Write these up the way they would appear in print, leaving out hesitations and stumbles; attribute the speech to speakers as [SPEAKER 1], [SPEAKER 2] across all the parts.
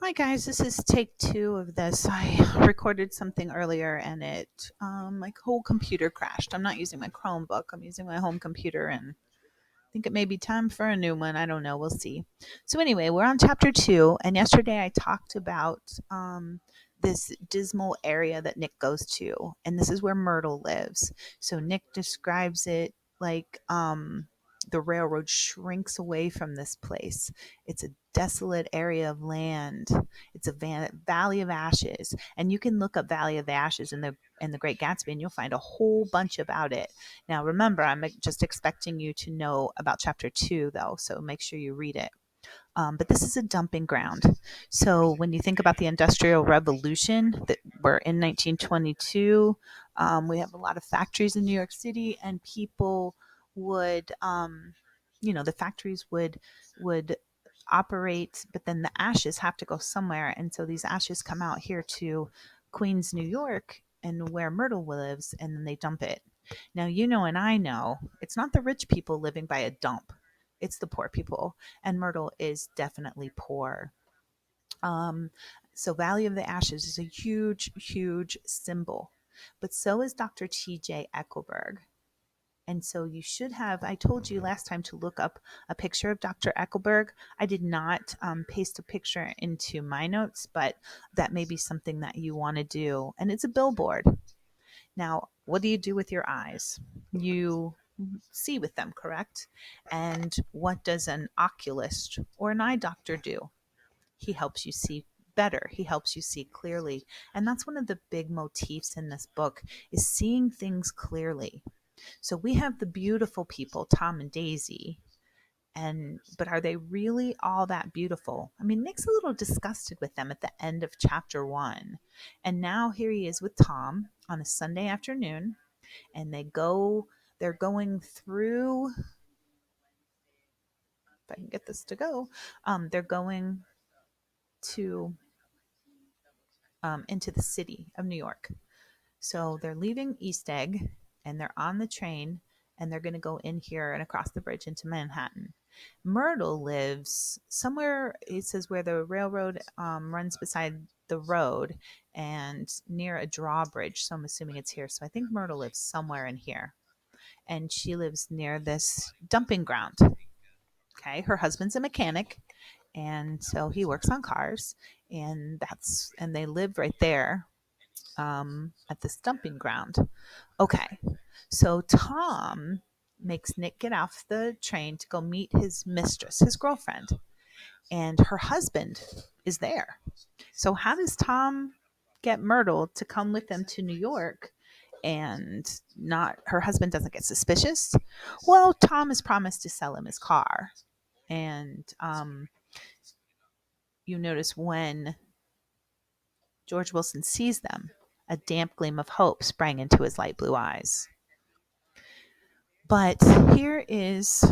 [SPEAKER 1] Hi guys, this is take two of this. I recorded something earlier and my whole computer crashed. I'm not using my Chromebook, I'm using my home computer, and I think it may be time for a new one. I don't know, we'll see. So, anyway, we're on chapter two, and yesterday I talked about this dismal area that Nick goes to, and this is where Myrtle lives. So, Nick describes it like the railroad shrinks away from this place. It's a desolate area of land. It's a valley of ashes, and you can look up Valley of Ashes in the Great Gatsby, and you'll find a whole bunch about it. Now, remember, I'm just expecting you to know about chapter two, though, so make sure you read it. But this is a dumping ground. So when you think about the Industrial Revolution, that we're in 1922, we have a lot of factories in New York City, and people would, the factories would operate, but then the ashes have to go somewhere, and so these ashes come out here to Queens, New York, and where Myrtle lives, and then they dump it. Now, and I know it's not the rich people living by a dump, it's the poor people, and Myrtle is definitely poor. Um, so, Valley of the Ashes is a huge, huge symbol, but so is Dr. T.J. Eckelberg. And so you should have, I told you last time to look up a picture of Dr. Eckelberg. I did not paste a picture into my notes, but that may be something that you want to do. And it's a billboard. Now, what do you do with your eyes? You see with them, correct? And what does an oculist or an eye doctor do? He helps you see better. He helps you see clearly. And that's one of the big motifs in this book is seeing things clearly. So we have the beautiful people, Tom and Daisy, but are they really all that beautiful? I mean, Nick's a little disgusted with them at the end of chapter one. And now here he is with Tom on a Sunday afternoon, and they're going through, if I can get this to go, they're going to into the city of New York. So they're leaving East Egg and they're on the train and they're going to go in here and across the bridge into Manhattan. Myrtle lives somewhere, it says, where the railroad runs beside the road and near a drawbridge. So I'm assuming it's here. So I think Myrtle lives somewhere in here. And she lives near this dumping ground. Okay. Her husband's a mechanic. And so he works on cars. And they live right there at this dumping ground. Okay, so Tom makes Nick get off the train to go meet his mistress, his girlfriend, and her husband is there. So, how does Tom get Myrtle to come with them to New York? And not her husband doesn't get suspicious. Well, Tom has promised to sell him his car, and you notice when George Wilson sees them, a damp gleam of hope sprang into his light blue eyes. But here is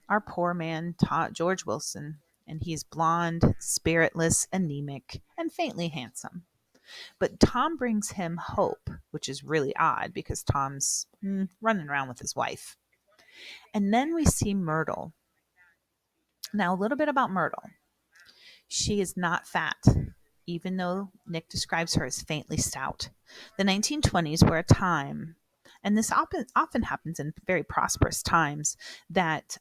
[SPEAKER 1] our poor man, George Wilson, and he's blonde, spiritless, anemic, and faintly handsome. But Tom brings him hope, which is really odd because Tom's running around with his wife. And then we see Myrtle. Now, a little bit about Myrtle. She is not fat, even though Nick describes her as faintly stout. The 1920s were a time, and this often happens in very prosperous times, that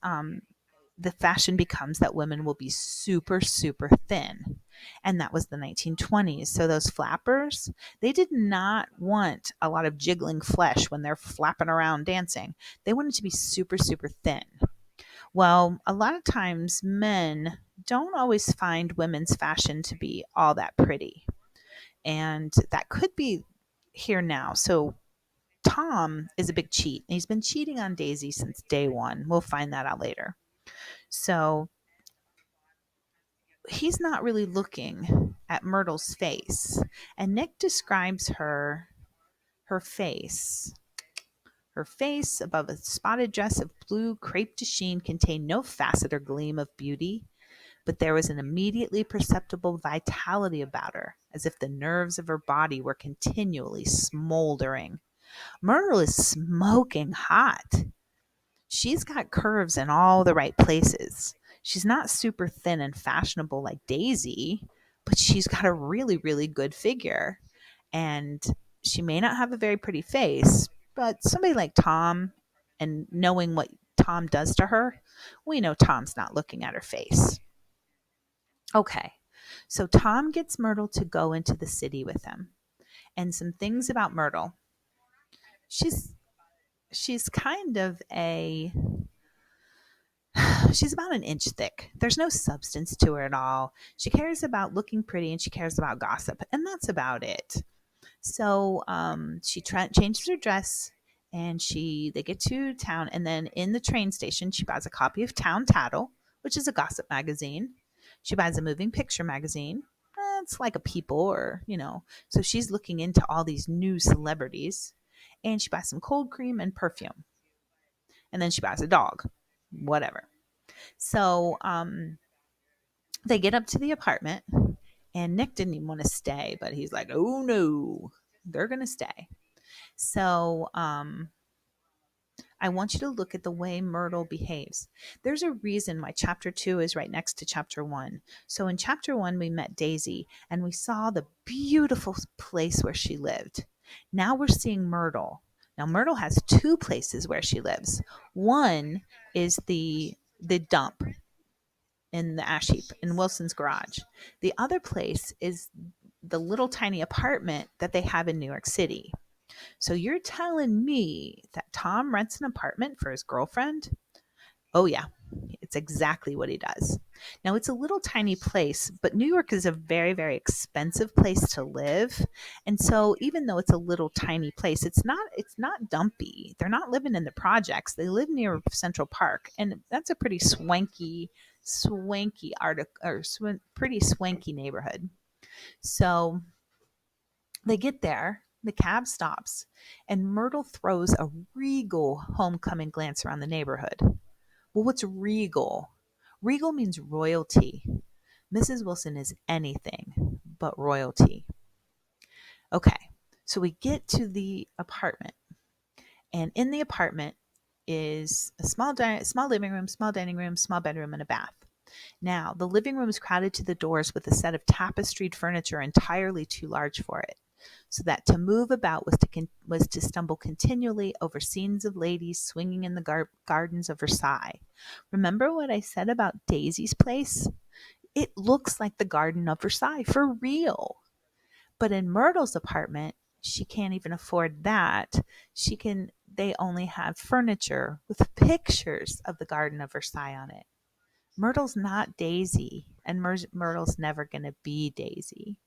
[SPEAKER 1] the fashion becomes that women will be super, super thin. And that was the 1920s. So those flappers, they did not want a lot of jiggling flesh when they're flapping around dancing. They wanted to be super, super thin. Well, a lot of times men don't always find women's fashion to be all that pretty. And that could be here now. So Tom is a big cheat. He's been cheating on Daisy since day one. We'll find that out later. So he's not really looking at Myrtle's face. And Nick describes her face. Her face, above a spotted dress of blue crepe de chine, contained no facet or gleam of beauty, but there was an immediately perceptible vitality about her, as if the nerves of her body were continually smoldering. Myrtle is smoking hot. She's got curves in all the right places. She's not super thin and fashionable like Daisy, but she's got a really, really good figure. And she may not have a very pretty face, but somebody like Tom, and knowing what Tom does to her, we know Tom's not looking at her face. Okay, so Tom gets Myrtle to go into the city with him. And some things about Myrtle. She's she's kind of a she's about an inch thick. There's no substance to her at all. She cares about looking pretty and she cares about gossip, and that's about it. So she changes her dress, and they get to town, and then in the train station she buys a copy of Town Tattle, which is a gossip magazine. She buys a moving picture magazine. It's like a People, or So she's looking into all these new celebrities, and she buys some cold cream and perfume, and then she buys a dog, whatever. So they get up to the apartment, and Nick didn't even want to stay, but he's like, "Oh no, they're gonna stay." So I want you to look at the way Myrtle behaves. There's a reason why chapter 2 is right next to chapter 1. So in chapter 1, we met Daisy and we saw the beautiful place where she lived. Now we're seeing Myrtle. Now Myrtle has two places where she lives. One is the dump in the ash heap in Wilson's garage. The other place is the little tiny apartment that they have in New York City. So you're telling me that Tom rents an apartment for his girlfriend? Oh, yeah, it's exactly what he does. Now, it's a little tiny place, but New York is a very, very expensive place to live. And so even though it's a little tiny place, it's not dumpy. They're not living in the projects. They live near Central Park, and that's a pretty swanky pretty swanky neighborhood. So they get there, the cab stops, and Myrtle throws a regal homecoming glance around the neighborhood. Well, what's regal? Regal means royalty. Mrs. Wilson is anything but royalty. Okay, so we get to the apartment, and in the apartment is a small living room, small dining room, small bedroom, and a bath. Now, the living room is crowded to the doors with a set of tapestried furniture entirely too large for it, so that to move about was to stumble continually over scenes of ladies swinging in the gardens of Versailles. Remember what I said about Daisy's place? It looks like the Garden of Versailles for real. But in Myrtle's apartment, she can't even afford that. They only have furniture with pictures of the Garden of Versailles on it. Myrtle's not Daisy, and Myrtle's never going to be Daisy.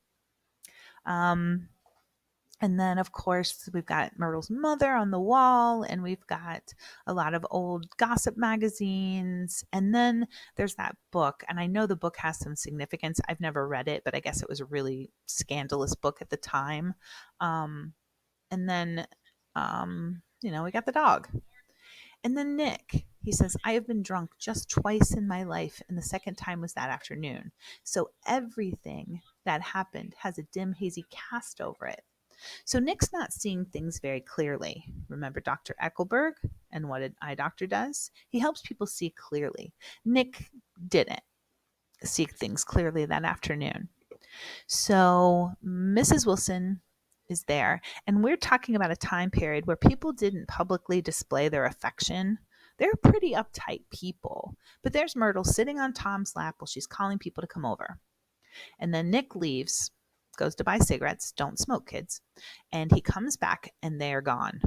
[SPEAKER 1] Um, And then, of course, we've got Myrtle's mother on the wall, and we've got a lot of old gossip magazines. And then there's that book. And I know the book has some significance. I've never read it, but I guess it was a really scandalous book at the time. Um, and then, we got the dog. And then Nick, he says, I have been drunk just twice in my life, and the second time was that afternoon. So everything that happened has a dim, hazy cast over it. So Nick's not seeing things very clearly. Remember Dr. Eckelberg and what an eye doctor does? He helps people see clearly. Nick didn't see things clearly that afternoon. So Mrs. Wilson is there, and we're talking about a time period where people didn't publicly display their affection. They're pretty uptight people. But there's Myrtle sitting on Tom's lap while she's calling people to come over. And then Nick leaves, goes to buy cigarettes. Don't smoke, kids. And he comes back and they are gone.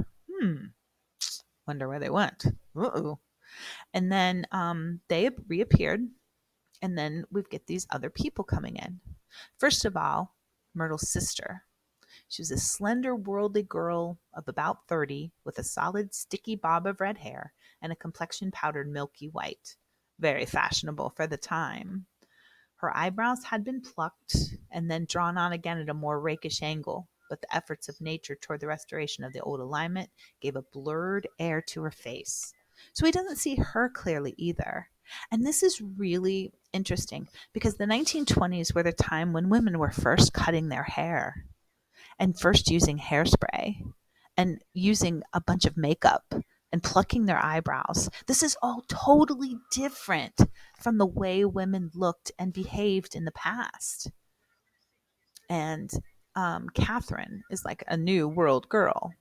[SPEAKER 1] Wonder where they went. Uh-oh. And then they reappeared. And then we get these other people coming in. First of all, Myrtle's sister. She was a slender, worldly girl of about 30 with a solid, sticky bob of red hair and a complexion powdered milky white. Very fashionable for the time. Her eyebrows had been plucked and then drawn on again at a more rakish angle, but the efforts of nature toward the restoration of the old alignment gave a blurred air to her face. So he doesn't see her clearly either. And this is really interesting because the 1920s were the time when women were first cutting their hair and first using hairspray and using a bunch of makeup and plucking their eyebrows. This is all totally different from the way women looked and behaved in the past. And Catherine is like a new world girl.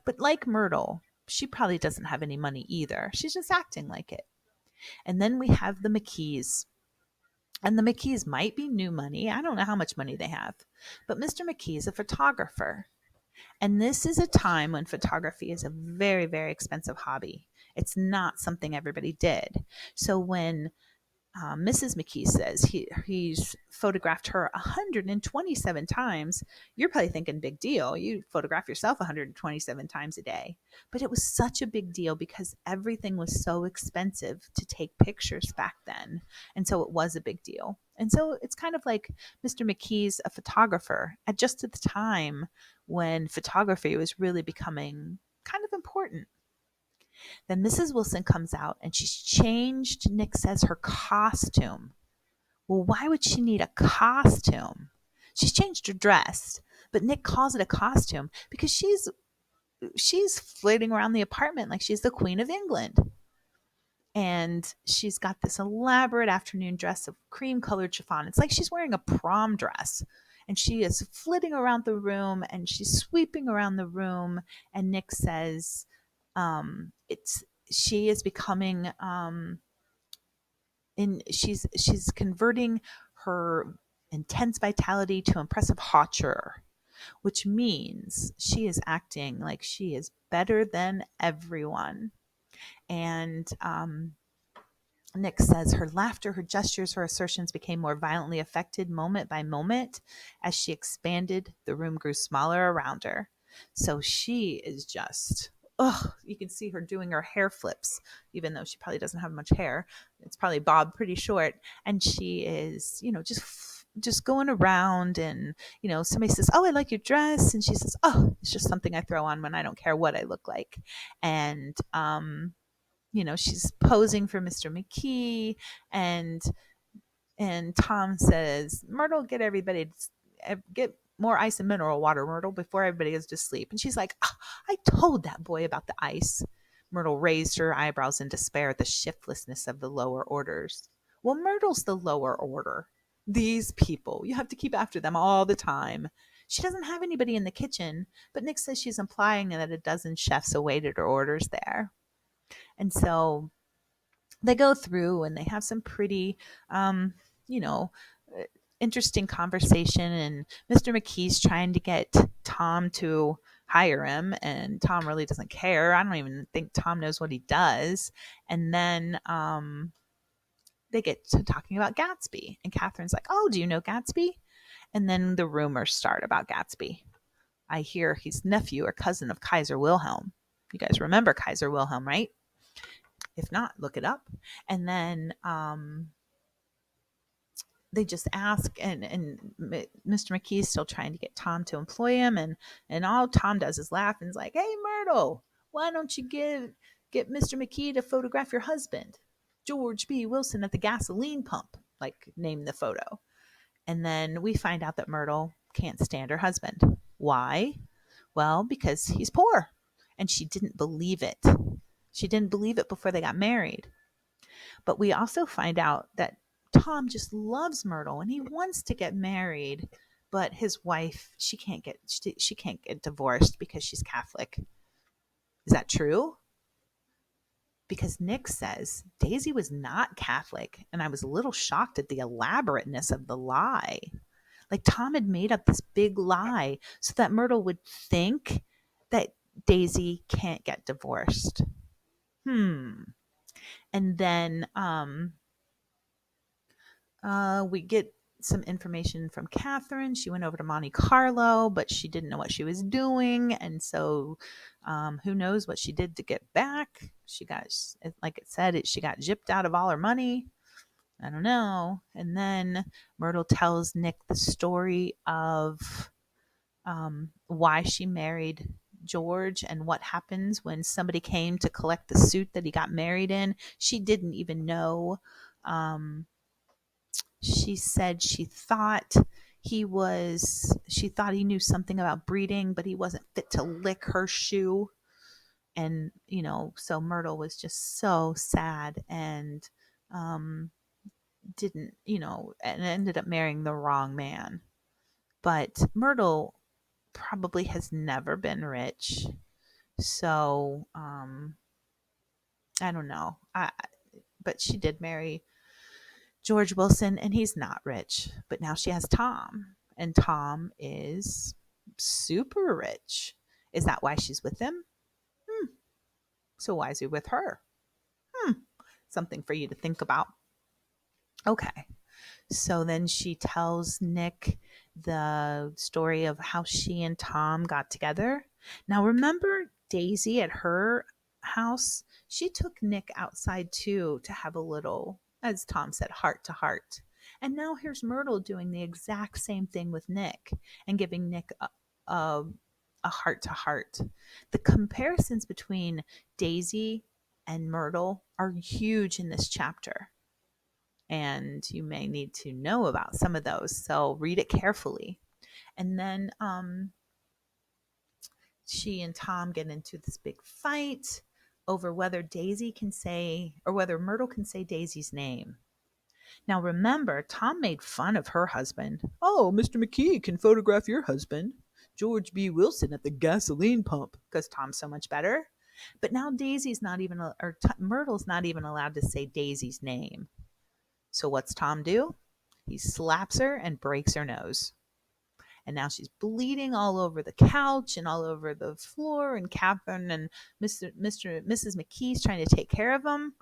[SPEAKER 1] But like Myrtle, she probably doesn't have any money either. She's just acting like it. And then we have the McKees. And the McKees might be new money. I don't know how much money they have. But Mr. McKee is a photographer. And this is a time when photography is a very, very expensive hobby. It's not something everybody did. So when Mrs. McKee says he's photographed her 127 times. You're probably thinking, big deal. You photograph yourself 127 times a day. But it was such a big deal because everything was so expensive to take pictures back then. And so it was a big deal. And so it's kind of like Mr. McKee's a photographer at just at the time when photography was really becoming kind of important. Then Mrs. Wilson comes out and she's changed, Nick says, her costume. Well, why would she need a costume? She's changed her dress, but Nick calls it a costume because she's flitting around the apartment like she's the Queen of England. And she's got this elaborate afternoon dress of cream colored chiffon. It's like she's wearing a prom dress. And she is flitting around the room and she's sweeping around the room. And Nick says, it's she is becoming she's converting her intense vitality to impressive hauteur, which means she is acting like she is better than everyone. And Nick says her laughter, her gestures, her assertions became more violently affected moment by moment. As she expanded, the room grew smaller around her. So she is just, you can see her doing her hair flips, even though she probably doesn't have much hair. It's probably bobbed pretty short. And she is, just going around and, somebody says, oh, I like your dress. And she says, oh, it's just something I throw on when I don't care what I look like. And, she's posing for Mr. McKee, and Tom says, Myrtle, get more ice and mineral water, Myrtle, before everybody goes to sleep. And she's like, oh, I told that boy about the ice. Myrtle raised her eyebrows in despair at the shiftlessness of the lower orders. Well, Myrtle's the lower order. These people, you have to keep after them all the time. She doesn't have anybody in the kitchen, but Nick says she's implying that a dozen chefs awaited her orders there. And so they go through and they have some pretty, you know, interesting conversation. And Mr. McKee's trying to get Tom to hire him, and Tom really doesn't care. I don't even think Tom knows what he does. And then they get to talking about Gatsby, and Catherine's like, "Oh, do you know Gatsby?" And then the rumors start about Gatsby. I hear he's nephew or cousin of Kaiser Wilhelm. You guys remember Kaiser Wilhelm, right? If not, look it up. And then they just ask, and Mr. McKee's still trying to get Tom to employ him, and all Tom does is laugh and is like, "Hey, Myrtle, why don't you get Mr. McKee to photograph your husband, George B. Wilson, at the gasoline pump?" Like, name the photo. And then we find out that Myrtle can't stand her husband. Why? Well, because he's poor, and she didn't believe it. She didn't believe it before they got married. But we also find out that Tom just loves Myrtle and he wants to get married, but his wife, she can't get divorced because she's Catholic. Is that true? Because Nick says Daisy was not Catholic, and I was a little shocked at the elaborateness of the lie. Like, Tom had made up this big lie so that Myrtle would think that Daisy can't get divorced. And then we get some information from Catherine. She went over to Monte Carlo, but she didn't know what she was doing. And so who knows what she did to get back. She got, like it said, she got gypped out of all her money. I don't know. And then Myrtle tells Nick the story of why she married George and what happens when somebody came to collect the suit that he got married in. She didn't even know. She said she thought he knew something about breeding, but he wasn't fit to lick her shoe. And, so Myrtle was just so sad and didn't, and ended up marrying the wrong man. But Myrtle probably has never been rich. So, I don't know. But she did marry George Wilson, and he's not rich. But now she has Tom, and Tom is super rich. Is that why she's with him? Hmm. So why is he with her? Hmm. Something for you to think about. Okay. So then she tells Nick the story of how she and Tom got together. Now, remember Daisy at her house? She took Nick outside too to have a little, as Tom said, heart to heart. And now here's Myrtle doing the exact same thing with Nick and giving Nick a, a heart to heart. The comparisons between Daisy and Myrtle are huge in this chapter, and you may need to know about some of those. So read it carefully. And then she and Tom get into this big fight over whether Daisy can say, or whether Myrtle can say Daisy's name. Now remember, Tom made fun of her husband. Oh, Mr. McKee can photograph your husband, George B. Wilson, at the gasoline pump, because Tom's so much better. But now Daisy's not even, Myrtle's not even allowed to say Daisy's name. So what's Tom do? He slaps her and breaks her nose. And now she's bleeding all over the couch and all over the floor. And Catherine and Mrs. McKee's trying to take care of him.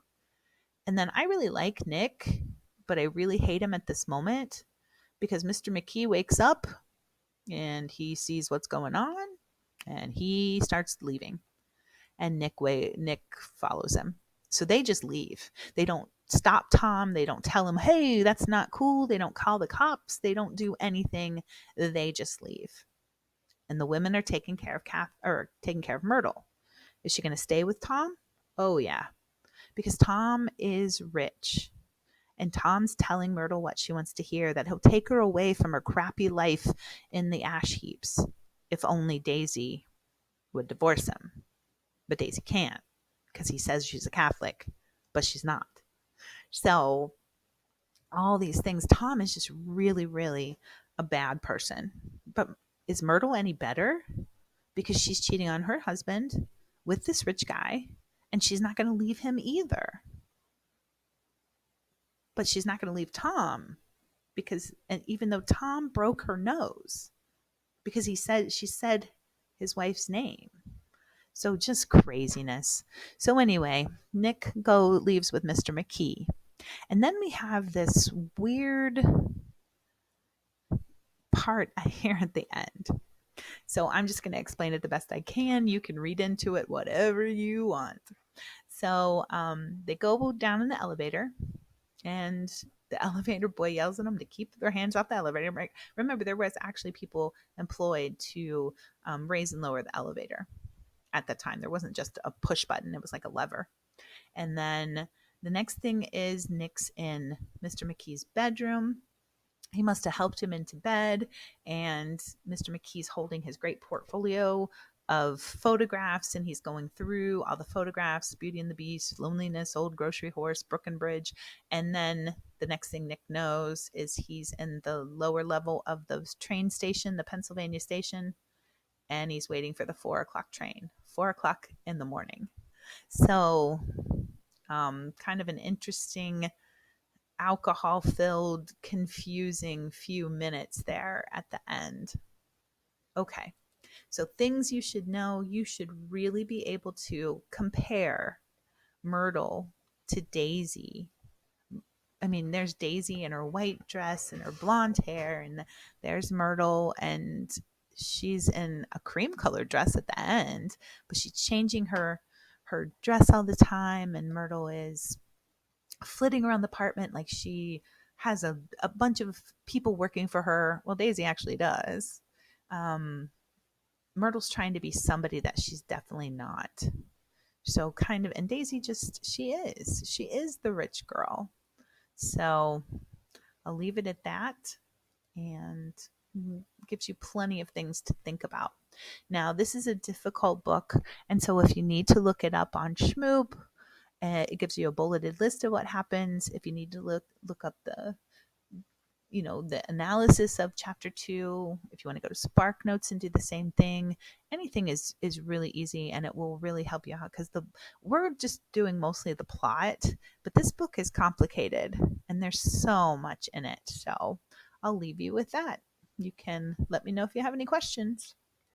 [SPEAKER 1] And then I really like Nick, but I really hate him at this moment because Mr. McKee wakes up and he sees what's going on and he starts leaving. And Nick follows him. So they just leave. They don't stop Tom. They don't tell him, hey, that's not cool. They don't call the cops. They don't do anything. They just leave. And the women are taking care of taking care of Myrtle. Is she going to stay with Tom? Oh yeah, because Tom is rich. And Tom's telling Myrtle what she wants to hear, that he'll take her away from her crappy life in the ash heaps if only Daisy would divorce him. But Daisy can't because he says she's a Catholic, but she's not. So all these things, Tom is just really, really a bad person. But is Myrtle any better? Because she's cheating on her husband with this rich guy, and she's not going to leave him either. But she's not going to leave Tom because, and even though Tom broke her nose because she said his wife's name. So just craziness. So anyway, Nick leaves with Mr. McKee. And then we have this weird part here at the end. So I'm just going to explain it the best I can. You can read into it whatever you want. So they go down in the elevator, and the elevator boy yells at them to keep their hands off the elevator. Remember, there was actually people employed to raise and lower the elevator at that time. There wasn't just a push button. It was like a lever. And then the next thing is Nick's in Mr. McKee's bedroom. He must have helped him into bed, and Mr. McKee's holding his great portfolio of photographs, and he's going through all the photographs: Beauty and the Beast, Loneliness, Old Grocery Horse, Brooklyn Bridge. And then the next thing Nick knows is he's in the lower level of the train station, the Pennsylvania station, and he's waiting for the 4 o'clock train, 4 o'clock in the morning. So kind of an interesting, alcohol-filled, confusing few minutes there at the end. Okay, so things you should know. You should really be able to compare Myrtle to Daisy. I mean, there's Daisy in her white dress and her blonde hair, and there's Myrtle, and she's in a cream-colored dress at the end, but she's changing her dress all the time, and Myrtle is flitting around the apartment like she has a bunch of people working for her. Well, Daisy actually does. Myrtle's trying to be somebody that she's definitely not. So kind of, and Daisy she is the rich girl. So I'll leave it at that, and gives you plenty of things to think about. Now, this is a difficult book, and so if you need to look it up on Schmoop, it gives you a bulleted list of what happens. If you need to look up the analysis of chapter 2. If you want to go to Spark Notes and do the same thing, anything is really easy, and it will really help you out, because the we're just doing mostly the plot, but this book is complicated and there's so much in it. So I'll leave you with that. You can let me know if you have any questions.